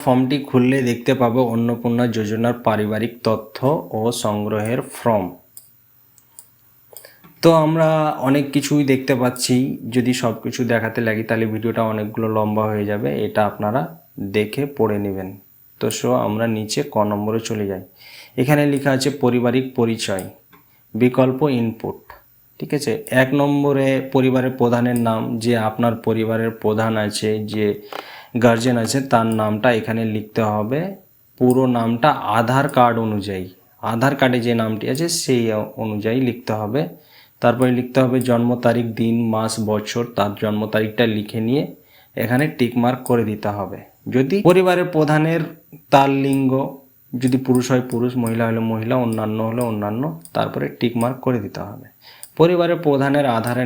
ফর্মটি খুললে দেখতে পাবো অন্নপূর্ণা যোজনার পারিবারিক তথ্য ও সংগ্রহের ফর্ম। তো আমরা অনেক কিছুই দেখতে পাচ্ছি, যদি সব কিছু দেখাতে লাগি তাহলে ভিডিওটা অনেকগুলো লম্বা হয়ে যাবে, এটা আপনারা দেখে পড়ে নেবেন। তো আমরা নিচে ক নম্বরে চলে যাই। এখানে লেখা আছে পারিবারিক পরিচয়, বিকল্প ইনপুট। ঠিক আছে, 1 নম্বরে পরিবারের প্রধানের নাম, যে আপনার পরিবারের প্রধান আছে, যে গার্জেন আছে, তার নামটা এখানে লিখতে হবে। পুরো নামটা আধার কার্ড অনুযায়ী, আধার কার্ডে যে নামটি আছে সেই অনুযায়ী লিখতে হবে। তারপরে লিখতে হবে জন্ম তারিখ, দিন, মাস, বছর, তার জন্ম তারিখটা লিখে নিয়ে এখানে টিক মার্ক করে দিতে হবে। যদি পরিবারের প্রধানের তার লিঙ্গ, যদি পুরুষ হয় পুরুষ, মহিলা হলে মহিলা, অন্যান্য হলে অন্যান্য, তারপরে টিক মার্ক করে দিতে হবে। পরিবারের প্রধানের আধার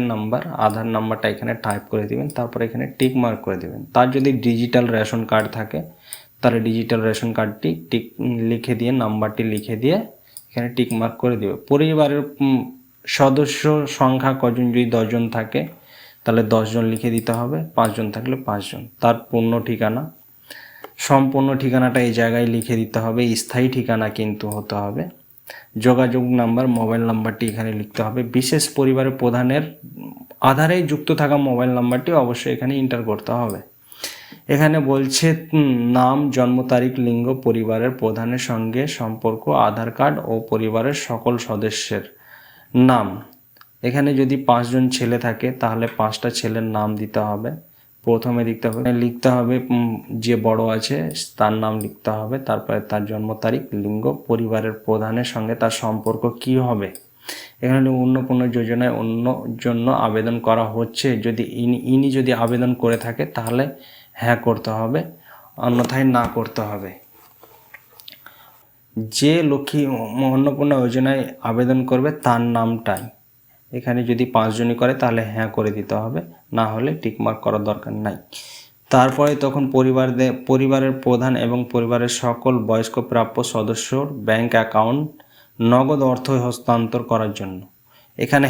নাম্বারটা এখানে টাইপ করে দিবেন, তারপরে এখানে টিক মার্ক করে দিবেন। তার যদি ডিজিটাল রেশন কার্ড থাকে তাহলে ডিজিটাল রেশন কার্ডটি টিক লিখে দিয়ে, নাম্বারটি লিখে দিয়ে এখানে টিক মার্ক করে দিবে। পরিবারের সদস্য সংখ্যা কজন, যদি 10 জন থাকে তাহলে 10 জন লিখে দিতে হবে, 5 জন থাকলে 5 জন। তার পূর্ণ ঠিকানা, সম্পূর্ণ ঠিকানাটা এই জায়গায় লিখে দিতে হবে, স্থায়ী ঠিকানা কিন্তু হতে হবে। যোগাযোগ নাম্বার, মোবাইল নাম্বারটি এখানে লিখতে হবে। বিশেষ পরিবারের প্রধানের আধারে যুক্ত থাকা মোবাইল নাম্বারটি অবশ্যই এখানে এন্টার করতে হবে। এখানে বলছে নাম, জন্ম তারিখ, লিঙ্গ, পরিবারের প্রধানের সঙ্গে সম্পর্ক, আধার কার্ড ও পরিবারের সকল সদস্যের নাম। এখানে যদি 5 জন ছেলে থাকে তাহলে 5টা ছেলের নাম দিতে হবে। প্রথমে লিখতে হবে যে বড় আছে তার নাম লিখতে হবে, তারপরে তার জন্ম তারিখ, লিঙ্গ, পরিবারের প্রধানের সঙ্গে তার সম্পর্ক কি হবে। এখানে অন্নপূর্ণা যোজনায় জন্য আবেদন করা হচ্ছে, যদি ইনি যদি আবেদন করে থাকে তাহলে হ্যাঁ করতে হবে, অন্যথায় না করতে হবে। যে লক্ষ্মী অন্নপূর্ণা যোজনায় আবেদন করবে তার নামটাই এখানে, যদি 5 জনই করে তাহলে হ্যাঁ করে দিতে হবে, না হলে টিকমার্ক করার দরকার নাই। তারপরে তখন পরিবারের প্রধান এবং পরিবারের সকল বয়স্ক প্রাপ্য সদস্যর ব্যাংক অ্যাকাউন্ট নগদ অর্থ হস্তান্তর করার জন্য এখানে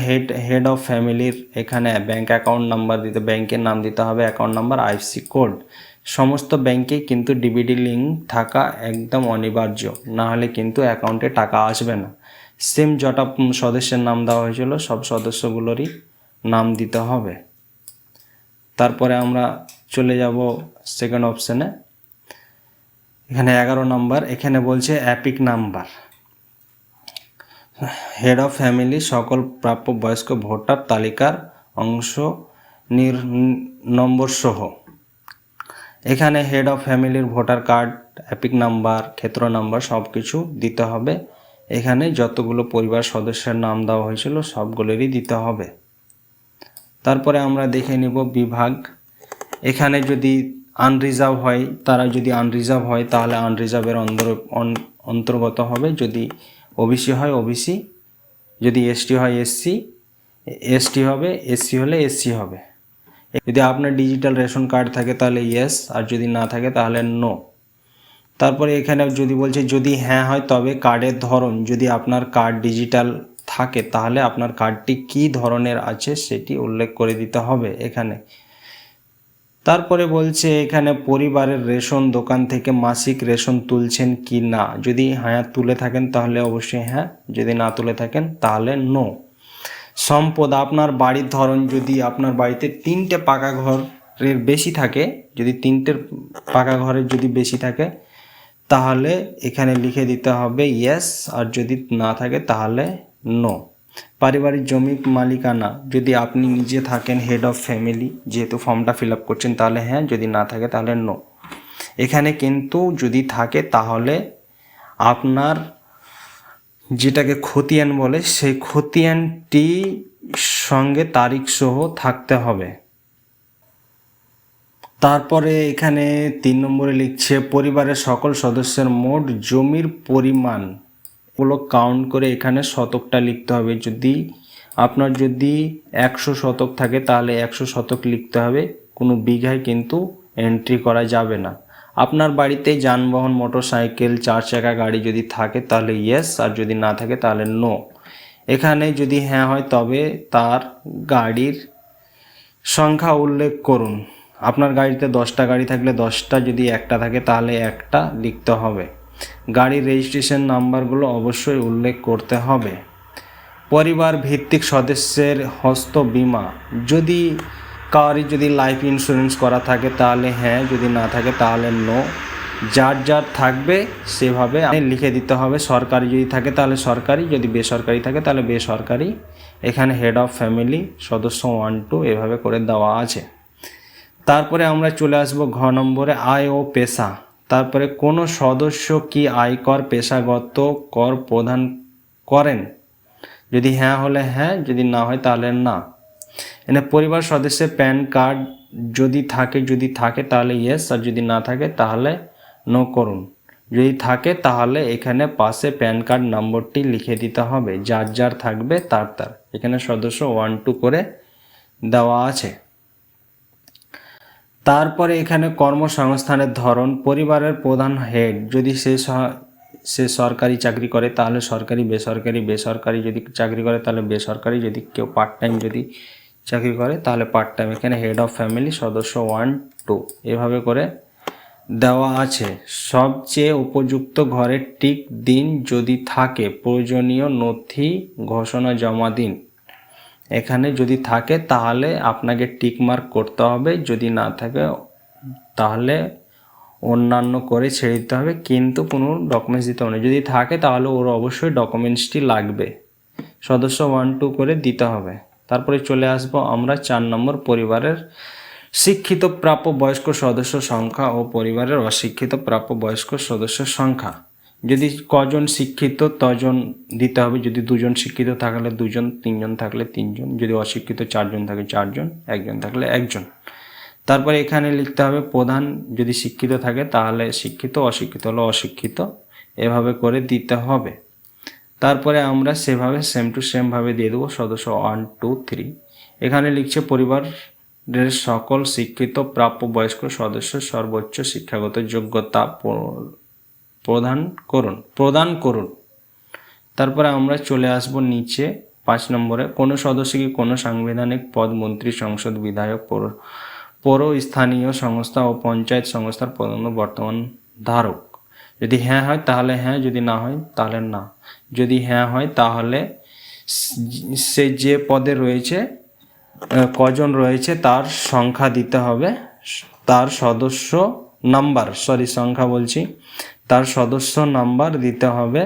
হেড অফ ফ্যামিলির এখানে ব্যাংক অ্যাকাউন্ট নাম্বার দিতে, ব্যাংকের নাম দিতে হবে, অ্যাকাউন্ট নাম্বার, আইএফএসসি কোড। সমস্ত ব্যাংকে কিন্তু ডিবিটি লিঙ্ক থাকা একদম অনিবার্য, না হলে কিন্তু অ্যাকাউন্টে টাকা আসবে না। সেম যটা সদস্যের নাম দেওয়া হয়েছিল সব সদস্যগুলোরই নাম দিতে হবে। তারপরে আমরা চলে যাব সেকেন্ড অপশানে। এখানে 11 নম্বর, এখানে বলছে EPIC number, head of family সকল প্রাপ্য বয়স্ক ভোটার তালিকার অংশ নম্বর সহ। এখানে হেড অফ ফ্যামিলির ভোটার কার্ড, অ্যাপিক নাম্বার, ক্ষেত্র নাম্বার সব কিছু দিতে হবে। এখানে যতগুলো পরিবার সদস্যের নাম দেওয়া হয়েছিল সবগুলোরই দিতে হবে। তারপরে আমরা দেখে নিব বিভাগ। এখানে যদি আনরিজার্ভ হয়, তারা যদি আনরিজার্ভ হয় তাহলে আনরিজার্ভের অন্তর্গত হবে, যদি ওবিসি হয় ওবিসি, যদি এসটি হয় এসটি হবে, এসসি হলে এসসি হবে। যদি আপনার ডিজিটাল রেশন কার্ড থাকে তাহলে ইয়েস, আর যদি না থাকে তাহলে নো। তারপরে এখানে যদি বলছে যদি হ্যাঁ হয় তবে কার্ডের ধরন, যদি আপনার কার্ড ডিজিটাল থাকে তাহলে আপনার কার্ডটি কী ধরনের আছে সেটি উল্লেখ করে দিতে হবে এখানে। তারপরে বলছে এখানে পরিবারের রেশন দোকান থেকে মাসিক রেশন তুলছেন কি না, যদি হ্যাঁ তুলে থাকেন তাহলে অবশ্যই হ্যাঁ, যদি না তুলে থাকেন তাহলে নো। সম্পদ, আপনার বাড়ির ধরন, যদি আপনার বাড়িতে 3টে পাকা ঘরের বেশি থাকে, যদি 3টে পাকা ঘরের যদি বেশি থাকে তাহলে এখানে লিখে দিতে হবে ইয়েস, আর যদি না থাকে তাহলে নো। পারিবারিক জমি মালিকানা, যদি আপনি নিজে থাকেন হেড অফ ফ্যামিলি, যেহেতু ফর্মটা ফিল আপ করছেন তাহলে হ্যাঁ, যদি না থাকে তাহলে নো। এখানে কিন্তু যদি থাকে তাহলে আপনার যেটাকে খতিয়ান বলে সেই খতিয়ানটি সঙ্গে তারিখ সহ থাকতে হবে। তারপরে এখানে 3 নম্বরে লিখছে পরিবারের সকল সদস্যের মোট জমির পরিমাণ গুলো কাউন্ট করে এখানে শতকটা লিখতে হবে। যদি আপনার 100 শতক থাকে তাহলে 100 শতক লিখতে হবে, কোনো বিঘায় কিন্তু এন্ট্রি করা যাবে না। আপনার বাড়িতে যানবাহন, মোটরসাইকেল, 4 চাকা গাড়ি যদি থাকে তাহলে ইয়েস, আর যদি না থাকে তাহলে নো। এখানে যদি হ্যাঁ হয় তবে তার গাড়ির সংখ্যা উল্লেখ করুন, আপনার গাড়িতে 10টা গাড়ি থাকলে 10টা, যদি একটা থাকে তাহলে একটা লিখতে হবে। গাড়ির রেজিস্ট্রেশন নাম্বারগুলো অবশ্যই উল্লেখ করতে হবে। পরিবার ভিত্তিক সদস্যের হস্ত বীমা, যদি কারোরই যদি লাইফ ইন্স্যুরেন্স করা থাকে তাহলে হ্যাঁ, যদি না থাকে তাহলে নো। যার যার থাকবে সেভাবে লিখে দিতে হবে। সরকারি যদি থাকে তাহলে সরকারি, যদি বেসরকারি থাকে তাহলে বেসরকারি। এখানে হেড অফ ফ্যামিলি, সদস্য 1 2 এভাবে করে দেওয়া আছে। তারপরে আমরা চলে আসব ঘ নম্বরে, আয় ও পেশা। তারপরে কোনো সদস্য কি আয়কর পেশাগত কর প্রদান করেন, যদি হ্যাঁ হলে হ্যাঁ, যদি না হয় তাহলে না। এখানে পরিবার সদস্যের প্যান কার্ড যদি থাকে তাহলে ইয়েস, আর যদি না থাকে তাহলে নো করুন। যদি থাকে তাহলে এখানে পাশে প্যান কার্ড নম্বরটি লিখে দিতে হবে, যার যার থাকবে তার। এখানে সদস্য 1 2 করে দেওয়া আছে। তারপরে এখানে কর্মসংস্থানের ধরন, পরিবারের প্রধান হেড যদি সে সরকারি চাকরি করে তাহলে সরকারি, বেসরকারি যদি চাকরি করে তাহলে বেসরকারি, যদি কেউ পার্ট টাইম যদি চাকরি করে তাহলে পার্ট টাইম। এখানে হেড অফ ফ্যামিলি, সদস্য 1 2 এভাবে করে দেওয়া আছে। সবচেয়ে উপযুক্ত ঘরের ঠিক দিন যদি থাকে, প্রয়োজনীয় নথি ঘোষণা জমা দিন। এখানে যদি থাকে তাহলে আপনাকে টিক মার্ক করতে হবে, যদি না থাকে তাহলে অন্যান্য করে ছেড়ে দিতে হবে, কিন্তু কোনো ডকুমেন্টস দিতে হবে না। যদি থাকে তাহলে ওর অবশ্যই ডকুমেন্টসটি লাগবে, সদস্য 1 2 করে দিতে হবে। তারপরে চলে আসবো আমরা 4 নম্বর, পরিবারের শিক্ষিত প্রাপ্য বয়স্ক সদস্য সংখ্যা ও পরিবারের অশিক্ষিত প্রাপ্য বয়স্ক সদস্যের সংখ্যা। যদি কজন শিক্ষিত তজন দিতে হবে, যদি 2 জন শিক্ষিত থাকলে 2 জন, 3 জন থাকলে 3 জন, যদি অশিক্ষিত 4 জন থাকে 4 জন, 1 জন থাকলে 1 জন। তারপরে এখানে লিখতে হবে প্রধান, যদি শিক্ষিত থাকে তাহলে শিক্ষিত, অশিক্ষিত হলে অশিক্ষিত, এভাবে করে দিতে হবে। তারপরে আমরা সেভাবে সেম টু সেম ভাবে দিয়ে দেবো সদস্য 1 2 3। এখানে লিখছে পরিবারের সকল শিক্ষিত প্রাপ্য বয়স্ক সদস্য সর্বোচ্চ শিক্ষাগত যোগ্যতা প্রদান করুন। তারপরে আমরা চলে আসব নিচে 5 নম্বরে, কোনো সদস্য কি কোনো সাংবিধানিক পদ, মন্ত্রী, সংসদ, বিধায়ক, পৌর স্থানীয় সংস্থা ও পঞ্চায়েত সংস্থার পদোন্নত বর্তমান ধারক। যদি হ্যাঁ হয় তাহলে হ্যাঁ, যদি না হয় তাহলে না। যদি হ্যাঁ হয় তাহলে সে যে পদে রয়েছে, কজন রয়েছে তার সংখ্যা দিতে হবে, তার সদস্য নাম্বার, সংখ্যা বলছি, তার সদস্য নাম্বার দিতে হবে।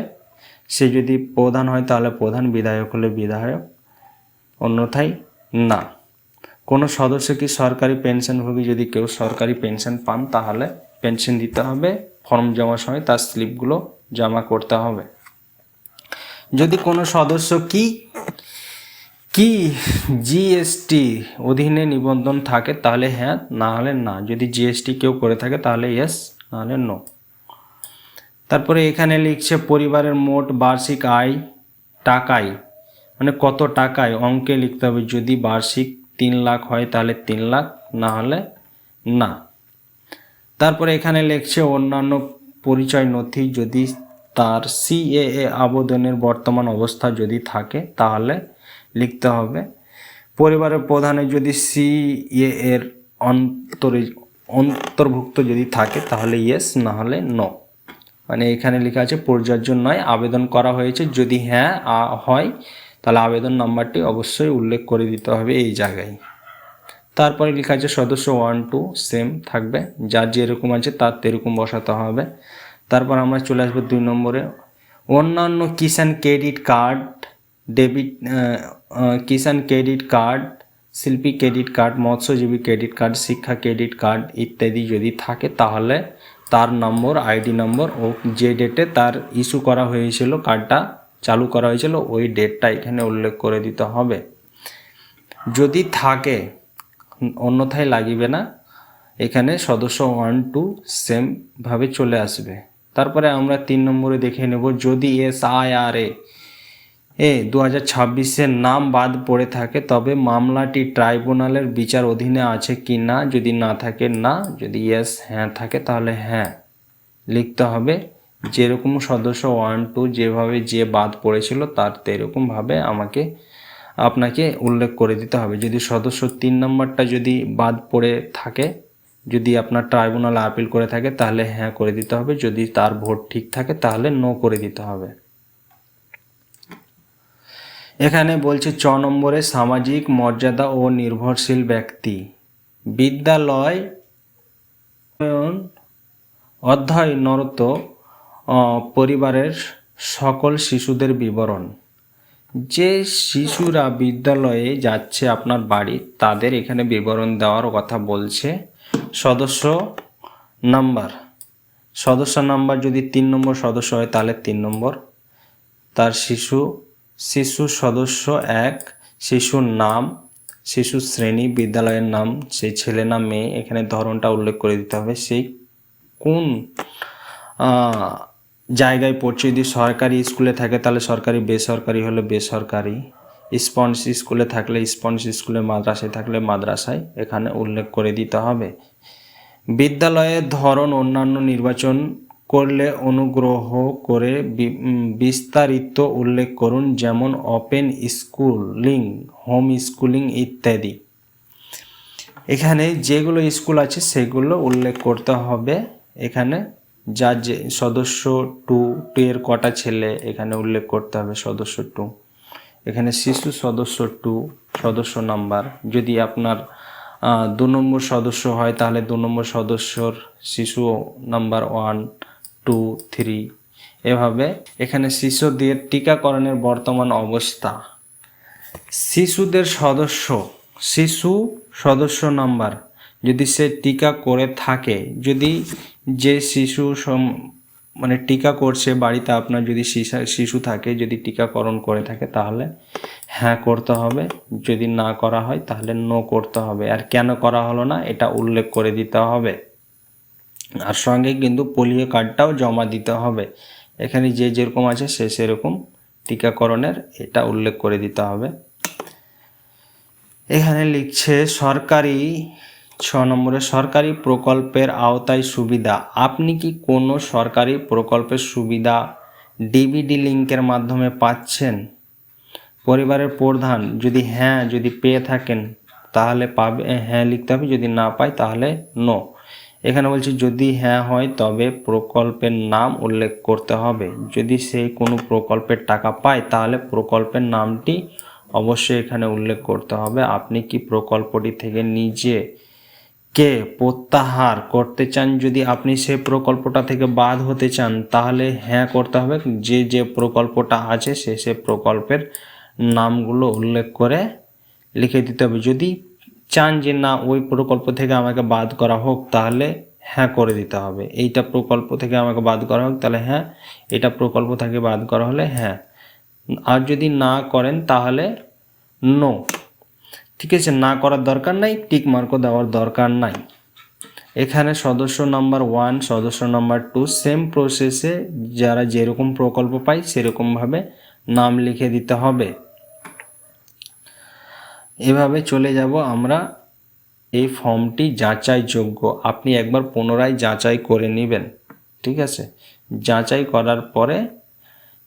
সে যদি প্রধান হয় তাহলে প্রধান, বিধায়ক হলে বিধায়ক, অন্যথায় না। কোনো সদস্য কি সরকারি পেনশনভোগী, যদি কেউ সরকারি পেনশন পান তাহলে পেনশন দিতে হবে, ফর্ম জমার সময় তার স্লিপগুলো জমা করতে হবে। যদি কোনো সদস্য কি জিএসটি অধীনে নিবন্ধন থাকে তাহলে হ্যাঁ, না হলে না। যদি জিএসটি কেউ করে থাকে তাহলে ইয়েস, না হলে নো। তারপরে এখানে লিখছে পরিবারের মোট বার্ষিক আয় টাকায়, মানে কত টাকায়, অঙ্কে লিখতে হবে। যদি বার্ষিক 3 লাখ হয় তাহলে 3 লাখ, না হলে না। তারপরে এখানে লিখছে অন্যান্য পরিচয় নথি, যদি তার সিএএ আবেদনের বর্তমান অবস্থা যদি থাকে তাহলে লিখতে হবে। পরিবারের প্রধানের যদি সিএ এর অন্তর্ভুক্ত যদি থাকে তাহলে ইয়েস, না হলে নো। মানে এখানে লেখা আছে প্রযোজ্য নয়, আবেদন করা হয়েছে। যদি হ্যাঁ হয় তাহলে আবেদন নাম্বারটি অবশ্যই উল্লেখ করে দিতে হবে এই জায়গায়। তারপরে লেখা আছে সদস্য 1 2 সেম থাকবে, যার যেরকম আছে তার তেরকম বসাতে হবে। তারপর আমরা চলে আসবো 2 নম্বরে, অন্যান্য কিষাণ ক্রেডিট কার্ড, কিষাণ ক্রেডিট কার্ড, শিল্পী ক্রেডিট কার্ড, মৎস্যজীবী ক্রেডিট কার্ড, শিক্ষা ক্রেডিট কার্ড ইত্যাদি যদি থাকে তাহলে তার নম্বর, আইডি নম্বর ও যে ডেটে তার ইস্যু করা হয়েছিল, কার্ডটা চালু করা হয়েছিল, ওই ডেটটা এখানে উল্লেখ করে দিতে হবে যদি থাকে, অন্যথায় লাগবে না। এখানে সদস্য 1 2 সেম ভাবে চলে আসবে। তারপরে আমরা 3 নম্বরে দেখে নেব, যদি SIRA 2026-এর নাম বাদ পড়ে থাকে তবে মামলাটি ট্রাইব্যুনালের বিচার অধীনে আছে কি না, যদি না থাকে না, যদি ইয়েস হ্যাঁ থাকে তাহলে হ্যাঁ লিখতে হবে। যেরকম সদস্য 1 2 যেভাবে যে বাদ পড়েছিল তার এরকমভাবে আমাকে আপনাকে উল্লেখ করে দিতে হবে। যদি সদস্য 3 নম্বরটা যদি বাদ পড়ে থাকে, যদি আপনার ট্রাইব্যুনালে আপিল করে থাকে তাহলে হ্যাঁ করে দিতে হবে, যদি তার ভোট ঠিক থাকে তাহলে নো করে দিতে হবে। এখানে বলছে 6 নম্বরে সামাজিক মর্যাদা ও নির্ভরশীল ব্যক্তি, বিদ্যালয় অধ্যয়নরত পরিবারের সকল শিশুদের বিবরণ। যে শিশুরা বিদ্যালয়ে যাচ্ছে আপনার বাড়ি, তাদের এখানে বিবরণ দেওয়ার কথা বলছে। সদস্য নাম্বার যদি 3 নম্বর সদস্য হয় তাহলে 3 নম্বর, তার শিশু সদস্য 1, শিশুর নাম, শিশু শ্রেণী, বিদ্যালয়ের নাম, সেই ছেলে না মেয়ে, এখানে ধরনটা উল্লেখ করে দিতে হবে, সেই কোন জায়গায় পড়ছে। যদি সরকারি স্কুলে থাকে তাহলে সরকারি, বেসরকারি হলে বেসরকারি, স্পঞ্জ স্কুলে থাকলে স্পঞ্জ স্কুলে, মাদ্রাসায় থাকলে মাদ্রাসায়, এখানে উল্লেখ করে দিতে হবে। বিদ্যালয়ের ধরন অন্যান্য নির্বাচন করলে অনুগ্রহ করে বিস্তারিত উল্লেখ করুন, যেমন ওপেন স্কুলিং, হোম স্কুলিং ইত্যাদি। এখানে যেগুলো স্কুল আছে সেগুলো উল্লেখ করতে হবে। এখানে যা যে সদস্য 2 এর কটা ছেলে এখানে উল্লেখ করতে হবে, সদস্য 2। এখানে শিশু সদস্য 2 সদস্য নাম্বার, যদি আপনার 2 নম্বর সদস্য হয় তাহলে 2 নম্বর সদস্যর শিশু নাম্বার 1, 2, 3, এভাবে। এখানে শিশুদের টিকাকরণের বর্তমান অবস্থা, শিশুদের শিশু সদস্য নাম্বার, যদি সে টিকা করে থাকে, যদি যে শিশু মানে টিকা করছে বাড়িতে আপনার, যদি শিশু থাকে, যদি টিকাকরণ করে থাকে তাহলে হ্যাঁ করতে হবে, যদি না করা হয় তাহলে নো করতে হবে। আর কেন করা হলো না এটা উল্লেখ করে দিতে হবে। আর সঙ্গে কিন্তু পোলিও কার্ডটাও জমা দিতে হবে। এখানে যে যেরকম আছে সে সেরকম টিকাকরণের এটা উল্লেখ করে দিতে হবে। এখানে লিখছে সরকারি 6 নম্বরে সরকারি প্রকল্পের আওতায় সুবিধা। আপনি কি কোনো সরকারি প্রকল্পের সুবিধা ডিবিডি লিঙ্কের মাধ্যমে পাচ্ছেন? পরিবারের প্রধান, যদি পেয়ে থাকেন তাহলে পাবে, হ্যাঁ লিখতে হবে, যদি না পাই তাহলে নো। এখানে বলছি যদি হ্যাঁ হয় তবে প্রকল্পের নাম উল্লেখ করতে হবে। যদি সে কোনো প্রকল্পের টাকা পায় তাহলে প্রকল্পের নামটি অবশ্যই এখানে উল্লেখ করতে হবে। আপনি কি প্রকল্পটি থেকে নিজেকে প্রত্যাহার করতে চান? যদি আপনি সে প্রকল্পটা থেকে বাদ হতে চান তাহলে হ্যাঁ করতে হবে। যে প্রকল্পটা আছে সে প্রকল্পের নামগুলো উল্লেখ করে লিখে দিতে হবে। যদি চান যে না ওই প্রকল্প থেকে আমাকে বাদ করা হোক তাহলে হ্যাঁ করে দিতে হবে। এইটা প্রকল্প থেকে আমাকে বাদ করা হোক তাহলে হ্যাঁ, এটা প্রকল্প থেকে বাদ করা হলে হ্যাঁ। আর যদি না করেন তাহলে নো। ঠিক আছে, না করার দরকার নাই, টিক মার্কও দেওয়ার দরকার নাই। এখানে সদস্য নাম্বার 1, সদস্য নাম্বার 2 সেম প্রসেসে যারা যেরকম প্রকল্প পায় সেরকমভাবে নাম লিখে দিতে হবে। এভাবে চলে যাব আমরা। এই ফর্মটি যাচাইযোগ্য, আপনি একবার পুনরায় যাচাই করে নেবেন। ঠিক আছে, যাচাই করার পরে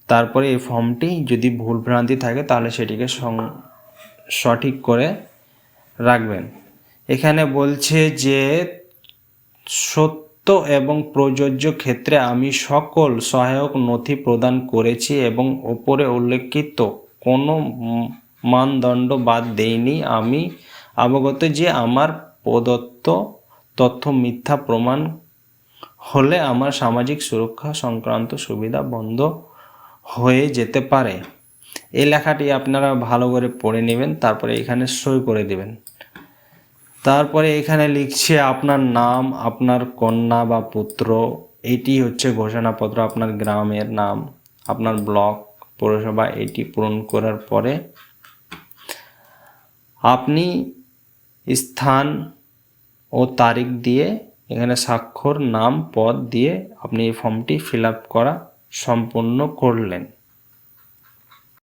তারপরে এই ফর্মটি যদি ভুলভ্রান্তি থাকে তাহলে সেটিকে সঠিক করে রাখবেন। এখানে বলছে যে সত্য এবং প্রযোজ্য ক্ষেত্রে আমি সকল সহায়ক নথি প্রদান করেছি এবং ওপরে উল্লেখিত কোনো মানদণ্ড বাদ দেইনি। আমি অবগত যে আমার প্রদত্ত তথ্য মিথ্যা প্রমাণ হলে আমার সামাজিক সুরক্ষা সংক্রান্ত সুবিধা বন্ধ হয়ে যেতে পারে। এই লেখাটি আপনারা ভালো করে পড়ে নেবেন, তারপরে এখানে সই করে দেবেন। তারপরে এখানে লিখছে আপনার নাম, আপনার কন্যা বা পুত্র, এটি হচ্ছে ঘোষণাপত্র, আপনার গ্রামের নাম, আপনার ব্লক, পৌরসভা, এটি পূরণ করার পরে আপনি স্থান ও তারিখ দিয়ে এখানে স্বাক্ষর, নাম, পদ দিয়ে আপনি এই ফর্মটি ফিল আপ করা সম্পূর্ণ করলেন।